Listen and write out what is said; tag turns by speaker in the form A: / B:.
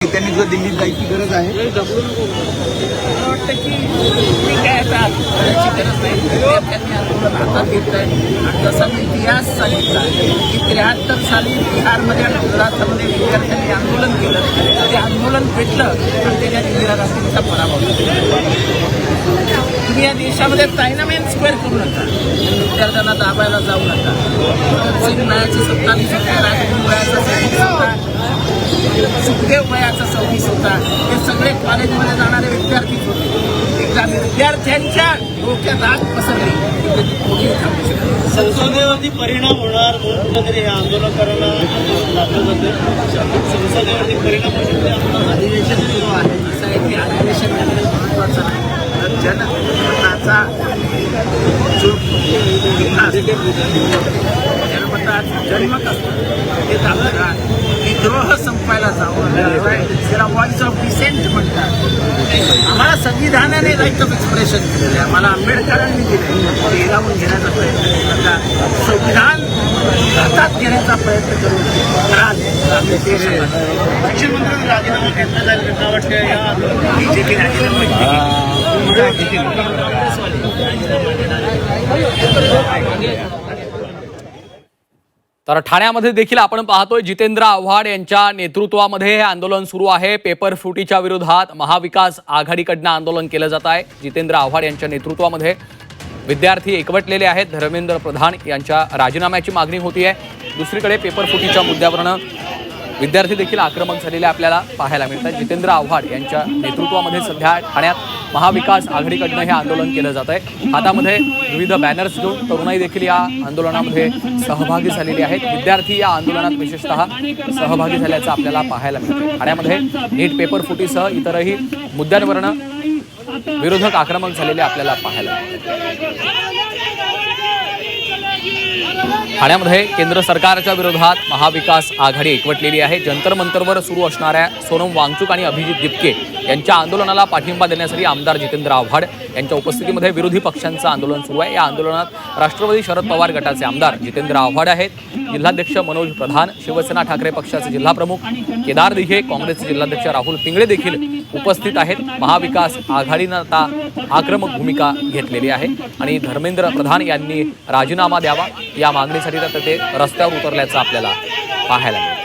A: त्यांनी जो दिल्लीत जायची गरज आहे
B: वाटतं की मी काय आता करायची गरज नाही. विद्यार्थ्यांनी आंदोलन हातात घेतलंय आणि जसा मी इतिहास सांगितला की 73 साली बिहारमध्ये आणि गुजरातमध्ये विद्यार्थ्यांनी आंदोलन केलं. ते आंदोलन पेटलं आणि त्याच्यात इंदिरा गांधींचा पराभव झाला. तुम्ही या देशामध्ये टायनामेन स्क्वेअर करू नका, विद्यार्थ्यांना दाबायला जाऊ नका. सिंग वयाची 27 होते, राजगुरू वयाचा 27 होता, सुखदेव वयाचा 26 होता. हे सगळे कॉलेजमध्ये जाणारे विद्यार्थीच होते. एकदा विद्यार्थ्यांच्या डोक्यात आग पसरली की कोणी थांबू शकत नाही.
C: संसदेवरती परिणाम होणार म्हणून कुठेतरी हे आंदोलकांना दाखवलं जाते. संसदेवरती परिणाम होऊ शकते.
B: अधिवेशन सुरू आहे. असं आहे की अधिवेशन महत्त्वाचं नाही, तर जनमताचा जो जनमताचं जन्मक असतं ते दाखवणार. विद्रोह संपायला जाऊन त्याला व्हॉइस ऑफ डिसेंट म्हणतात. आम्हाला संविधानाने राईट ऑफ एक्सप्रेशन दिलेलं आहे, आम्हाला आंबेडकरांनी दिले. ते हिरावून घेण्याचा प्रयत्न करू नका. संविधान हातात घेण्याचा प्रयत्न करू कराल तर आम्ही ते
C: शिक्षण मंत्र्यांनी राजीनामा घेतला जाईल का वाटतं या
B: बीजेपी राजीनामा
D: तर ठाण्यामध्ये देखील आपण पाहतोय जितेंद्र आव्हाड यांच्या नेतृत्वामध्ये हे आंदोलन सुरू आहे. पेपर फुटीच्या विरोधात महाविकास आघाडीकडनं आंदोलन केलं जात आहे. जितेंद्र आव्हाड यांच्या नेतृत्वामध्ये विद्यार्थी एकवटलेले आहेत. धर्मेंद्र प्रधान यांच्या राजीनाम्याची मागणी होती आहे. दुसरीकडे पेपर फुटीच्या मुद्द्यावरनं विद्यार्थी देखील आक्रमक झालेले आपल्याला पाहायला मिळतात. जितेंद्र आव्हाड यांच्या नेतृत्वामध्ये सध्या ठाण्यात महाविकास आघाडीकडनं हे आंदोलन केलं जात आहे. हातामध्ये विविध बॅनर्स घेऊन तरुणाई देखील या आंदोलनामध्ये सहभागी झालेली आहेत. विद्यार्थी या आंदोलनात विशेषतः सहभागी झाल्याचं आपल्याला पाहायला मिळतं. ठाण्यामध्ये नीट पेपर फुटीसह इतरही मुद्द्यांवरनं विरोधक आक्रमक झालेले आपल्याला पाहायला मिळतात. ठाण्यामध्ये केंद्र सरकारच्या विरोधात महाविकास आघाडी एकवटलेली आहे. जंतर मंतरवर सुरू असणाऱ्या सोनम वांगचुक आणि अभिजित दिपके यांच्या आंदोलनाला पाठिंबा देण्यासाठी आमदार जितेंद्र आव्हाड यांच्या उपस्थितीमध्ये विरोधी पक्षांचं आंदोलन सुरू आहे. या आंदोलनात राष्ट्रवादी शरद पवार गटाचे आमदार जितेंद्र आव्हाड आहेत, जिल्हाध्यक्ष मनोज प्रधान, शिवसेना ठाकरे पक्षाचे जिल्हाप्रमुख केदार दिघे, काँग्रेसचे जिल्हाध्यक्ष राहुल पिंगळे देखील उपस्थित आहेत. महाविकास आघाडीनं आता आक्रमक भूमिका घेतलेली आहे आणि धर्मेंद्र प्रधान यांनी राजीनामा द्यावा या मागणीसाठी तर ते रस्त्यावर उतरल्याचं आपल्याला पाहायला मिळतं.